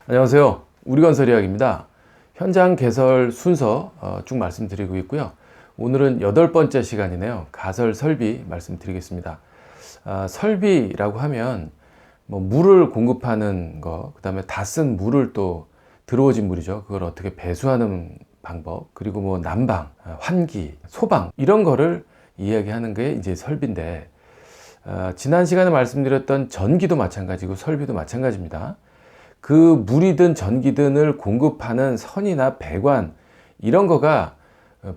안녕하세요. 우리건설이야기입니다. 현장 개설 순서 쭉 말씀드리고 있고요. 오늘은 8번째 시간이네요. 가설 설비 말씀드리겠습니다. 설비라고 하면 뭐 물을 공급하는 거, 그 다음에 다 쓴 물을 또 들어오진 물이죠. 그걸 어떻게 배수하는 방법, 그리고 뭐 난방, 환기, 소방 이런 거를 이야기하는 게 이제 설비인데, 지난 시간에 말씀드렸던 전기도 마찬가지고 설비도 마찬가지입니다. 그 물이든 전기든을 공급하는 선이나 배관 이런 거가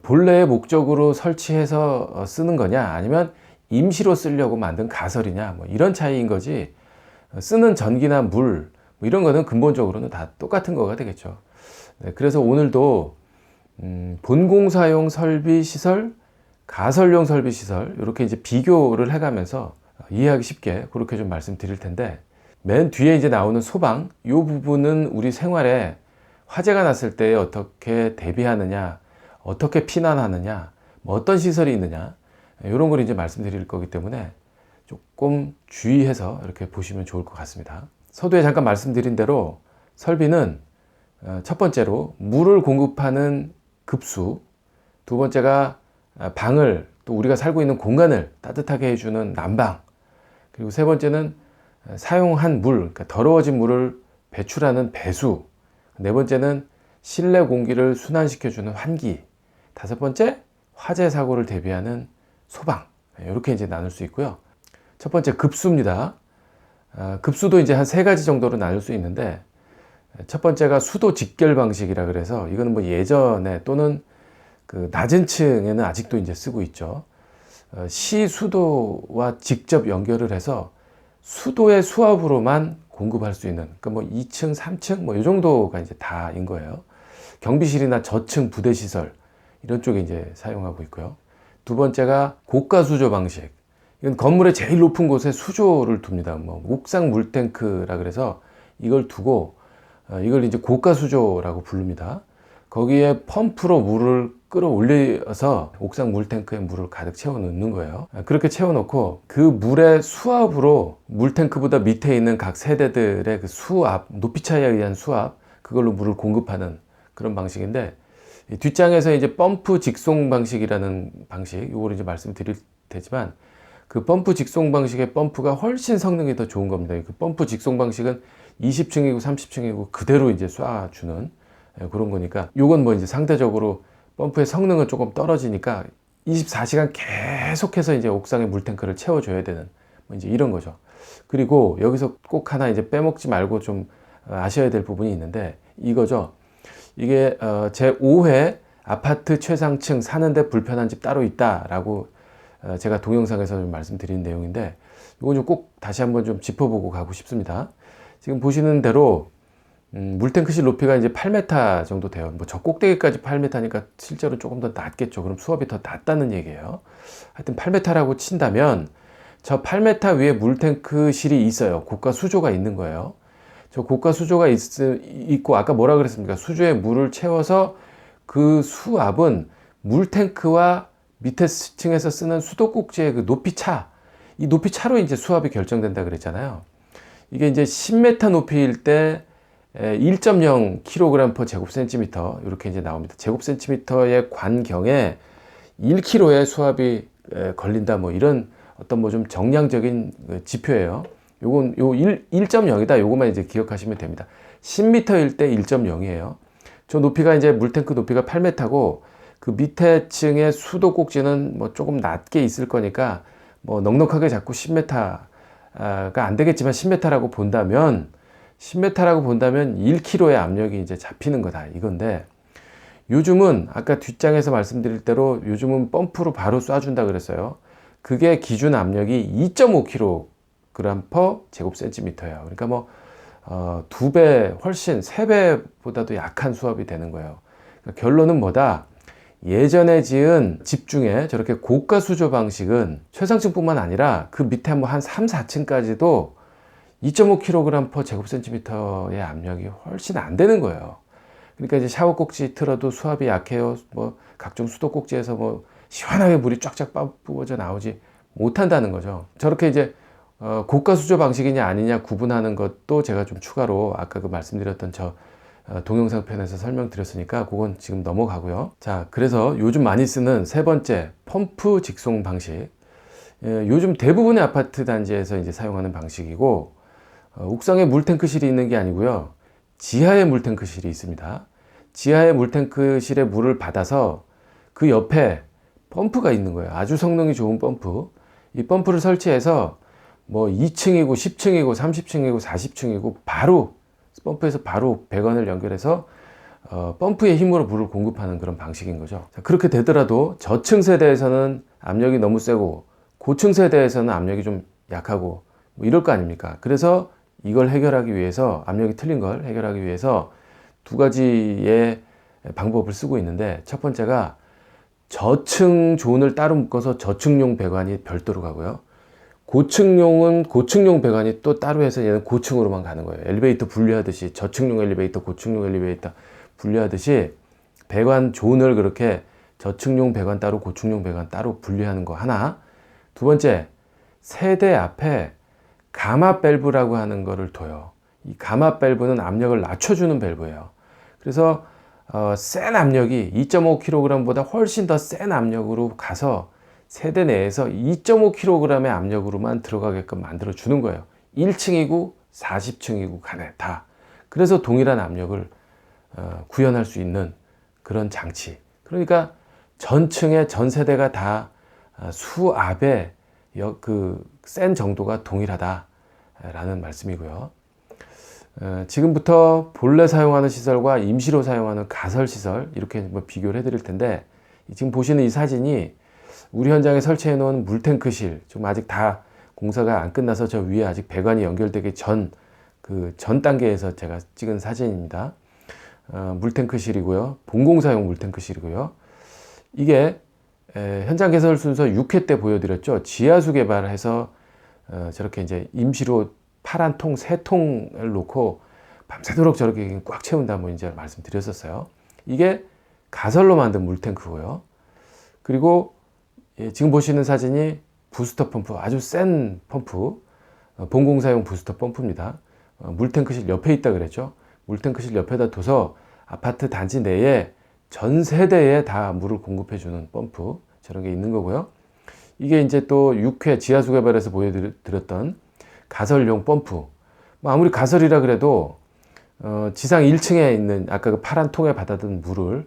본래의 목적으로 설치해서 쓰는 거냐, 아니면 임시로 쓰려고 만든 가설이냐, 뭐 이런 차이인 거지, 쓰는 전기나 물 뭐 이런 거는 근본적으로는 다 똑같은 거가 되겠죠. 네, 그래서 오늘도 본공사용 설비 시설, 가설용 설비 시설 이렇게 이제 비교를 해가면서 이해하기 쉽게 그렇게 좀 말씀드릴 텐데, 맨 뒤에 이제 나오는 소방, 이 부분은 우리 생활에 화재가 났을 때 어떻게 대비하느냐, 어떻게 피난하느냐, 뭐 어떤 시설이 있느냐, 이런 걸 이제 말씀드릴 거기 때문에 조금 주의해서 이렇게 보시면 좋을 것 같습니다. 서두에 잠깐 말씀드린 대로 설비는 첫 번째로 물을 공급하는 급수, 두 번째가 방을, 또 우리가 살고 있는 공간을 따뜻하게 해주는 난방, 그리고 세 번째는 사용한 물, 그러니까 더러워진 물을 배출하는 배수, 네 번째는 실내 공기를 순환시켜주는 환기, 다섯 번째 화재 사고를 대비하는 소방, 이렇게 이제 나눌 수 있고요. 첫 번째 급수입니다. 급수도 이제 한 세 가지 정도로 나눌 수 있는데, 첫 번째가 수도 직결 방식이라 그래서 이거는 뭐 예전에 또는 그 낮은 층에는 아직도 이제 쓰고 있죠. 시 수도와 직접 연결을 해서 수도의 수압으로만 공급할 수 있는, 그러니까 뭐 2층, 3층 뭐 이 정도가 이제 다인 거예요. 경비실이나 저층 부대 시설 이런 쪽에 이제 사용하고 있고요. 두 번째가 고가 수조 방식. 이건 건물의 제일 높은 곳에 수조를 둡니다. 뭐 옥상 물탱크라 그래서 이걸 두고 이걸 이제 고가 수조라고 부릅니다. 거기에 펌프로 물을 끌어올려서 옥상 물탱크에 물을 가득 채워 넣는 거예요. 그렇게 채워 놓고 그 물의 수압으로 물탱크보다 밑에 있는 각 세대들의 그 수압, 높이 차이에 의한 수압, 그걸로 물을 공급하는 그런 방식인데, 뒷장에서 이제 펌프 직송 방식이라는 방식, 이걸 이제 말씀드릴 테지만, 그 펌프 직송 방식의 펌프가 훨씬 성능이 더 좋은 겁니다. 그 펌프 직송 방식은 20층이고 30층이고 그대로 이제 쏴주는 그런 거니까, 요건 뭐 이제 상대적으로 펌프의 성능은 조금 떨어지니까 24시간 계속해서 이제 옥상에 물탱크를 채워줘야 되는 뭐 이제 이런 거죠. 그리고 여기서 꼭 하나 이제 빼먹지 말고 좀 아셔야 될 부분이 있는데, 이거죠. 이게 제 5회 아파트 최상층 사는데 불편한 집 따로 있다라고 제가 동영상에서 좀 말씀드린 내용인데, 이건 좀 꼭 다시 한번 좀 짚어보고 가고 싶습니다. 지금 보시는 대로 물탱크실 높이가 이제 8m 정도 돼요. 뭐 저 꼭대기까지 8m니까 실제로 조금 더 낮겠죠. 그럼 수압이 더 낮다는 얘기예요. 하여튼 8m라고 친다면 저 8m 위에 물탱크실이 있어요. 고가 수조가 있는 거예요. 저 고가 수조가 있고, 아까 뭐라 그랬습니까? 수조에 물을 채워서 그 수압은 물탱크와 밑에 층에서 쓰는 수도꼭지의 그 높이 차, 이 높이 차로 이제 수압이 결정된다 그랬잖아요. 이게 이제 10m 높이일 때 1.0kg per 제곱센티미터 이렇게 이제 나옵니다. 제곱센티미터의 관경에 1kg의 수압이 걸린다, 뭐 이런 어떤 뭐 좀 정량적인 지표예요. 요건 요 1.0이다. 요것만 이제 기억하시면 됩니다. 10m일 때 1.0이에요. 저 높이가 이제 물탱크 높이가 8m고, 그 밑에 층의 수도 꼭지는 뭐 조금 낮게 있을 거니까 뭐 넉넉하게 잡고 10m가 안 되겠지만 10m라고 본다면 1kg의 압력이 이제 잡히는 거다 이건데, 요즘은 아까 뒷장에서 말씀드릴 대로 요즘은 펌프로 바로 쏴준다 그랬어요. 그게 기준 압력이 2.5kg per 제곱센티미터예요. 그러니까 뭐 2배, 훨씬 3배보다도 약한 수압이 되는 거예요. 그러니까 결론은 뭐다? 예전에 지은 집 중에 저렇게 고가 수조 방식은 최상층뿐만 아니라 그 밑에 뭐 한 3, 4층까지도 2.5kg per 제곱센티미터의 압력이 훨씬 안 되는 거예요. 그러니까 이제 샤워 꼭지 틀어도 수압이 약해요. 뭐 각종 수도 꼭지에서 뭐 시원하게 물이 쫙쫙 부어져 나오지 못한다는 거죠. 저렇게 이제 고가 수조 방식이냐 아니냐 구분하는 것도 제가 좀 추가로 아까 그 말씀드렸던 동영상 편에서 설명드렸으니까 그건 지금 넘어가고요. 자, 그래서 요즘 많이 쓰는 세 번째 펌프 직송 방식. 요즘 대부분의 아파트 단지에서 이제 사용하는 방식이고, 옥상에 물탱크실이 있는 게 아니고요. 지하에 물탱크실이 있습니다. 지하에 물탱크실에 물을 받아서 그 옆에 펌프가 있는 거예요. 아주 성능이 좋은 펌프. 이 펌프를 설치해서 뭐 2층이고 10층이고 30층이고 40층이고 바로 펌프에서 바로 배관을 연결해서 펌프의 힘으로 물을 공급하는 그런 방식인 거죠. 자, 그렇게 되더라도 저층 세대에서는 압력이 너무 세고 고층 세대에서는 압력이 좀 약하고 뭐 이럴 거 아닙니까? 그래서 이걸 해결하기 위해서, 압력이 틀린 걸 해결하기 위해서 두 가지의 방법을 쓰고 있는데, 첫 번째가 저층 존을 따로 묶어서 저층용 배관이 별도로 가고요. 고층용은 고층용 배관이 또 따로 해서 얘는 고층으로만 가는 거예요. 엘리베이터 분리하듯이 저층용 엘리베이터, 고층용 엘리베이터 분리하듯이 배관 존을 그렇게 저층용 배관 따로 고층용 배관 따로 분리하는 거 하나. 두 번째, 세대 앞에 가마 밸브라고 하는 거를 둬요. 이 가마 밸브는 압력을 낮춰주는 밸브예요. 그래서 센 압력이 2.5kg보다 훨씬 더 센 압력으로 가서 세대 내에서 2.5kg의 압력으로만 들어가게끔 만들어 주는 거예요. 1층이고 40층이고 간에 다. 그래서 동일한 압력을 구현할 수 있는 그런 장치. 그러니까 전층의 전 세대가 다 수압의 센 정도가 동일하다라는 말씀이고요. 지금부터 본래 사용하는 시설과 임시로 사용하는 가설 시설 이렇게 뭐 비교를 해드릴 텐데, 지금 보시는 이 사진이 우리 현장에 설치해 놓은 물탱크실, 좀 아직 다 공사가 안 끝나서 저 위에 아직 배관이 연결되기 전 단계에서 제가 찍은 사진입니다. 물탱크실이고요. 본공사용 물탱크실이고요. 이게 현장 개설 순서 6회 때 보여드렸죠. 지하수 개발을 해서 저렇게 이제 임시로 파란 통 3통을 놓고 밤새도록 저렇게 꽉 채운다 뭐 이제 말씀드렸었어요. 이게 가설로 만든 물탱크고요. 그리고 지금 보시는 사진이 부스터 펌프, 아주 센 펌프, 본공사용 부스터 펌프입니다. 물탱크실 옆에 있다 그랬죠. 물탱크실 옆에다 둬서 아파트 단지 내에 전 세대에 다 물을 공급해 주는 펌프, 저런 게 있는 거고요. 이게 이제 또 6회 지하수 개발에서 보여드렸던 가설용 펌프. 뭐 아무리 가설이라 그래도 지상 1층에 있는 아까 그 파란 통에 받아든 물을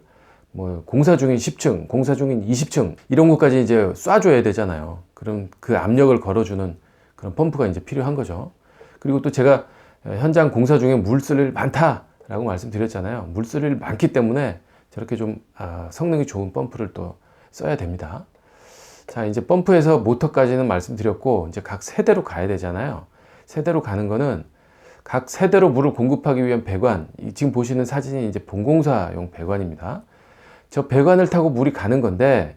뭐 공사 중인 10층, 공사 중인 20층 이런 것까지 이제 쏴줘야 되잖아요. 그럼 그 압력을 걸어주는 그런 펌프가 이제 필요한 거죠. 그리고 또 제가 현장 공사 중에 물 쓸 일 많다라고 말씀드렸잖아요. 물 쓸 일 많기 때문에 저렇게 좀 성능이 좋은 펌프를 또 써야 됩니다. 자, 이제 펌프에서 모터까지는 말씀드렸고, 이제 각 세대로 가야 되잖아요. 세대로 가는 거는 각 세대로 물을 공급하기 위한 배관, 지금 보시는 사진이 이제 본공사용 배관입니다. 저 배관을 타고 물이 가는 건데,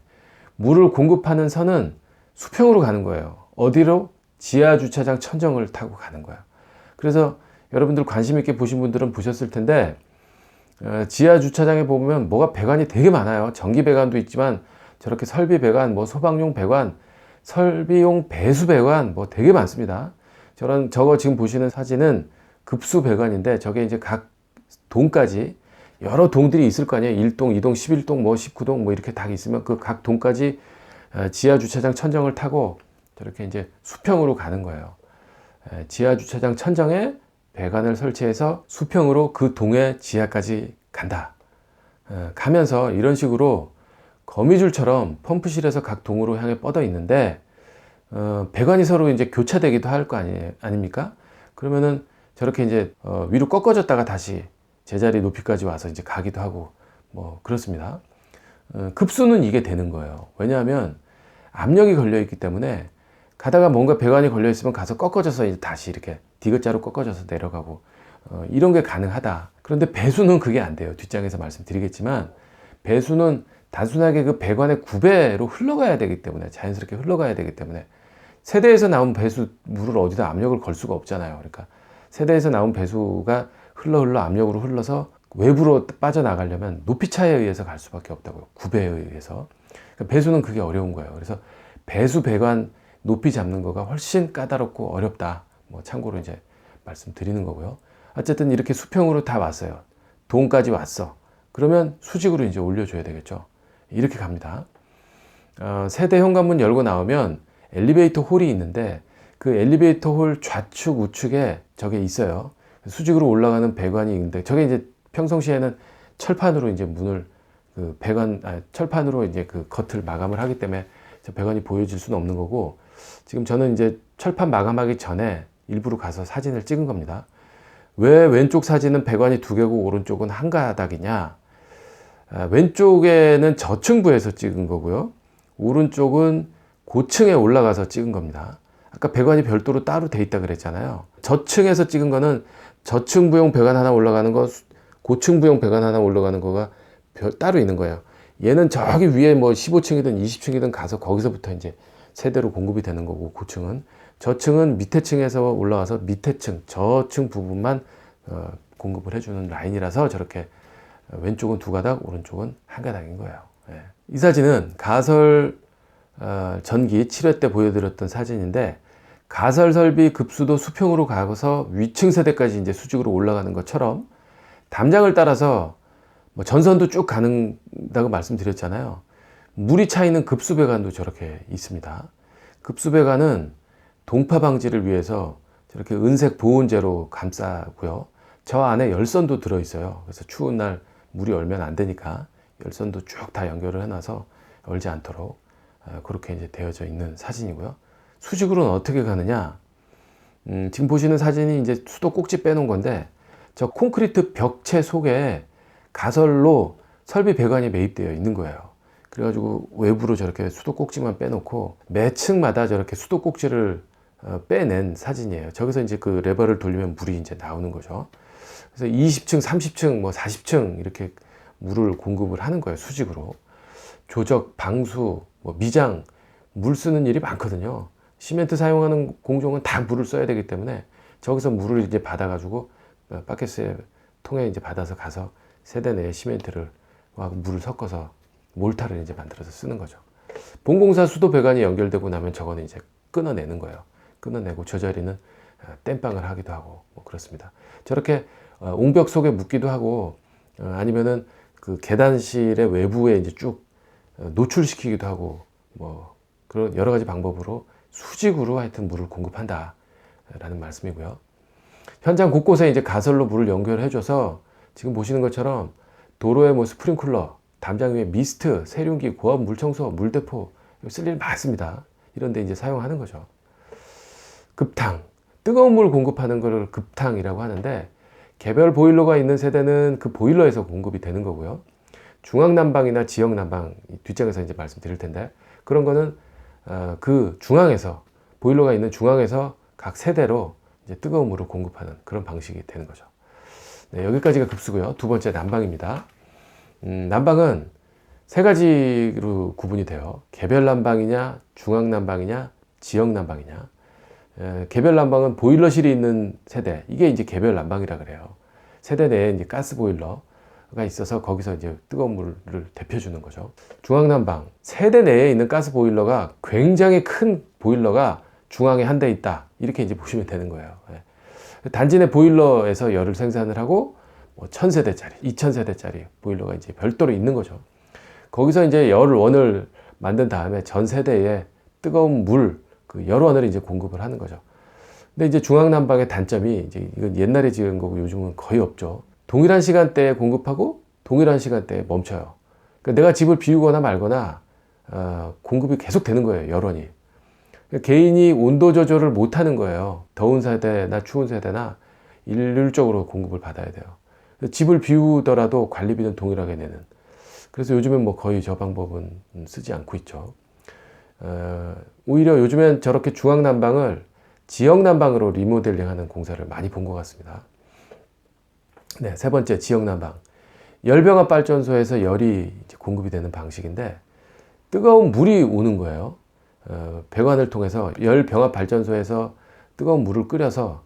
물을 공급하는 선은 수평으로 가는 거예요. 어디로? 지하 주차장 천정을 타고 가는 거예요. 그래서 여러분들 관심 있게 보신 분들은 보셨을 텐데, 지하 주차장에 보면 뭐가 배관이 되게 많아요. 전기 배관도 있지만 저렇게 설비 배관, 뭐 소방용 배관, 설비용 배수 배관 뭐 되게 많습니다. 저거 지금 보시는 사진은 급수 배관인데, 저게 이제 각 동까지 여러 동들이 있을 거 아니에요. 1동, 2동, 11동, 뭐 19동 뭐 이렇게 다 있으면 그 각 동까지 지하 주차장 천정을 타고 저렇게 이제 수평으로 가는 거예요. 지하 주차장 천정에 배관을 설치해서 수평으로 그 동의 지하까지 간다. 가면서 이런 식으로 거미줄처럼 펌프실에서 각 동으로 향해 뻗어 있는데, 배관이 서로 이제 교차되기도 할 거 아닙니까? 그러면은 저렇게 이제 위로 꺾어졌다가 다시 제자리 높이까지 와서 이제 가기도 하고 뭐 그렇습니다. 급수는 이게 되는 거예요. 왜냐하면 압력이 걸려 있기 때문에 가다가 뭔가 배관이 걸려 있으면 가서 꺾어져서 이제 다시 이렇게 디귿자로 꺾어져서 내려가고 이런 게 가능하다. 그런데 배수는 그게 안 돼요. 뒷장에서 말씀드리겠지만 배수는 단순하게 그 배관의 9배로 흘러가야 되기 때문에, 자연스럽게 흘러가야 되기 때문에, 세대에서 나온 배수 물을 어디다 압력을 걸 수가 없잖아요. 그러니까 세대에서 나온 배수가 흘러 압력으로 흘러서 외부로 빠져나가려면 높이 차에 의해서 갈 수밖에 없다고요. 9배에 의해서. 그러니까 배수는 그게 어려운 거예요. 그래서 배수 배관 높이 잡는 거가 훨씬 까다롭고 어렵다. 뭐 참고로 이제 말씀드리는 거고요. 어쨌든 이렇게 수평으로 다 왔어요. 동까지 왔어. 그러면 수직으로 이제 올려줘야 되겠죠. 이렇게 갑니다. 세대 현관문 열고 나오면 엘리베이터 홀이 있는데 그 엘리베이터 홀 좌측 우측에 저게 있어요. 수직으로 올라가는 배관이 있는데 저게 이제 평상시에는 철판으로 이제 문을 철판으로 이제 그 겉을 마감을 하기 때문에 저 배관이 보여질 수는 없는 거고, 지금 저는 이제 철판 마감하기 전에 일부러 가서 사진을 찍은 겁니다. 왜 왼쪽 사진은 배관이 두 개고 오른쪽은 한 가닥이냐? 왼쪽에는 저층부에서 찍은 거고요. 오른쪽은 고층에 올라가서 찍은 겁니다. 아까 배관이 별도로 따로 돼 있다 그랬잖아요. 저층에서 찍은 거는 저층부용 배관 하나 올라가는 거, 고층부용 배관 하나 올라가는 거가 따로 있는 거예요. 얘는 저기 위에 뭐 15층이든 20층이든 가서 거기서부터 이제 세대로 공급이 되는 거고, 고층은. 저층은 밑에 층에서 올라와서 밑에 층, 저층 부분만 공급을 해주는 라인이라서 저렇게 왼쪽은 두 가닥, 오른쪽은 한 가닥인 거예요. 예. 이 사진은 가설 전기 7회 때 보여드렸던 사진인데, 가설 설비 급수도 수평으로 가서 위층 세대까지 이제 수직으로 올라가는 것처럼 담장을 따라서 뭐 전선도 쭉 가는다고 말씀드렸잖아요. 물이 차 있는 급수 배관도 저렇게 있습니다. 급수 배관은 동파 방지를 위해서 저렇게 은색 보온재로 감싸고요. 저 안에 열선도 들어 있어요. 그래서 추운 날 물이 얼면 안 되니까 열선도 쭉 다 연결을 해놔서 얼지 않도록 그렇게 이제 되어져 있는 사진이고요. 수직으로는 어떻게 가느냐? 지금 보시는 사진이 이제 수도 꼭지 빼놓은 건데, 저 콘크리트 벽체 속에 가설로 설비 배관이 매입되어 있는 거예요. 그래가지고 외부로 저렇게 수도 꼭지만 빼놓고 매 층마다 저렇게 수도 꼭지를 빼낸 사진이에요. 저기서 이제 그 레버를 돌리면 물이 이제 나오는 거죠. 그래서 20층, 30층, 뭐 40층 이렇게 물을 공급을 하는 거예요. 수직으로. 조적, 방수, 뭐 미장, 물 쓰는 일이 많거든요. 시멘트 사용하는 공종은 다 물을 써야 되기 때문에 저기서 물을 이제 받아가지고 바켓에 통에 이제 받아서 가서 세대 내에 시멘트를 물을 섞어서 몰타를 이제 만들어서 쓰는 거죠. 본공사 수도 배관이 연결되고 나면 저거는 이제 끊어내는 거예요. 끊어내고 저 자리는 땜빵을 하기도 하고 뭐 그렇습니다. 저렇게 옹벽 속에 묻기도 하고 아니면은 그 계단실의 외부에 이제 쭉 노출시키기도 하고 뭐 그런 여러 가지 방법으로 수직으로 하여튼 물을 공급한다 라는 말씀이고요. 현장 곳곳에 이제 가설로 물을 연결해줘서 지금 보시는 것처럼 도로에 뭐 스프링클러, 담장 위에 미스트, 세륜기, 고압 물청소, 물대포 쓸 일 많습니다. 이런데 이제 사용하는 거죠. 급탕, 뜨거운 물 공급하는 걸 급탕이라고 하는데, 개별 보일러가 있는 세대는 그 보일러에서 공급이 되는 거고요. 중앙난방이나 지역난방, 뒷장에서 이제 말씀드릴 텐데, 그런 거는 그 중앙에서, 보일러가 있는 중앙에서 각 세대로 이제 뜨거운 물을 공급하는 그런 방식이 되는 거죠. 네, 여기까지가 급수고요. 두 번째 난방입니다. 난방은 세 가지로 구분이 돼요. 개별 난방이냐, 중앙 난방이냐, 지역 난방이냐. 개별 난방은 보일러실이 있는 세대, 이게 이제 개별 난방이라 그래요. 세대 내에 이제 가스 보일러가 있어서 거기서 이제 뜨거운 물을 데펴주는 거죠. 중앙 난방, 세대 내에 있는 가스 보일러가 굉장히 큰 보일러가 중앙에 한 대 있다, 이렇게 이제 보시면 되는 거예요. 단지 내 보일러에서 열을 생산을 하고 뭐 1000세대짜리, 2000세대짜리 보일러가 이제 별도로 있는 거죠. 거기서 이제 열원을 만든 다음에 전 세대에 뜨거운 물, 그 열원을 이제 공급을 하는 거죠. 근데 이제 중앙난방의 단점이 이제 이건 옛날에 지은 거고 요즘은 거의 없죠. 동일한 시간대에 공급하고 동일한 시간대에 멈춰요. 그러니까 내가 집을 비우거나 말거나 공급이 계속 되는 거예요, 열원이. 개인이 온도 조절을 못 하는 거예요. 더운 세대나 추운 세대나 일률적으로 공급을 받아야 돼요. 집을 비우더라도 관리비는 동일하게 내는. 그래서 요즘엔 뭐 거의 저 방법은 쓰지 않고 있죠. 오히려 요즘엔 저렇게 중앙난방을 지역난방으로 리모델링하는 공사를 많이 본 것 같습니다. 네, 세 번째 지역난방. 열병합 발전소에서 열이 이제 공급이 되는 방식인데, 뜨거운 물이 오는 거예요. 배관을 통해서 열병합 발전소에서 뜨거운 물을 끓여서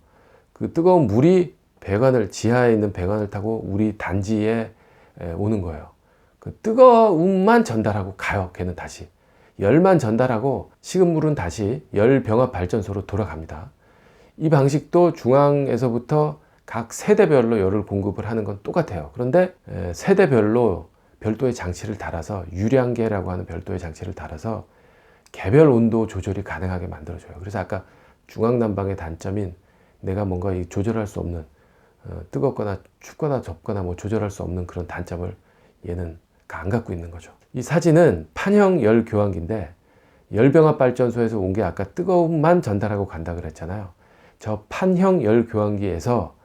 그 뜨거운 물이 배관을, 지하에 있는 배관을 타고 우리 단지에 오는 거예요. 그 뜨거움만 전달하고 가요, 걔는 다시. 열만 전달하고 식은물은 다시 열병합발전소로 돌아갑니다. 이 방식도 중앙에서부터 각 세대별로 열을 공급을 하는 건 똑같아요. 그런데 세대별로 별도의 장치를 달아서 유량계라고 하는 별도의 장치를 달아서 개별 온도 조절이 가능하게 만들어줘요. 그래서 아까 중앙난방의 단점인 내가 뭔가 조절할 수 없는 뜨겁거나 춥거나 덥거나 뭐 조절할 수 없는 그런 단점을 얘는 안 갖고 있는 거죠. 이 사진은 판형 열 교환기인데 열병합 발전소에서 온 게 아까 뜨거움만 전달하고 간다 그랬잖아요. 저 판형 열 교환기에서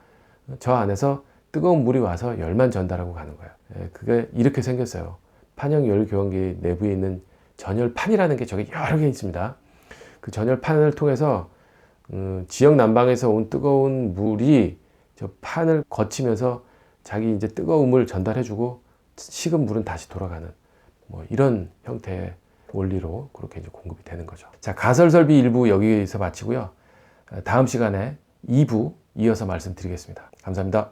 저 안에서 뜨거운 물이 와서 열만 전달하고 가는 거예요. 그게 이렇게 생겼어요. 판형 열 교환기 내부에 있는 전열판이라는 게 저기 여러 개 있습니다. 그 전열판을 통해서 지역 난방에서 온 뜨거운 물이 저 판을 거치면서 자기 이제 뜨거움을 전달해주고 식은 물은 다시 돌아가는 뭐 이런 형태의 원리로 그렇게 이제 공급이 되는 거죠. 자, 가설 설비 1부 여기서 마치고요. 다음 시간에 2부 이어서 말씀드리겠습니다. 감사합니다.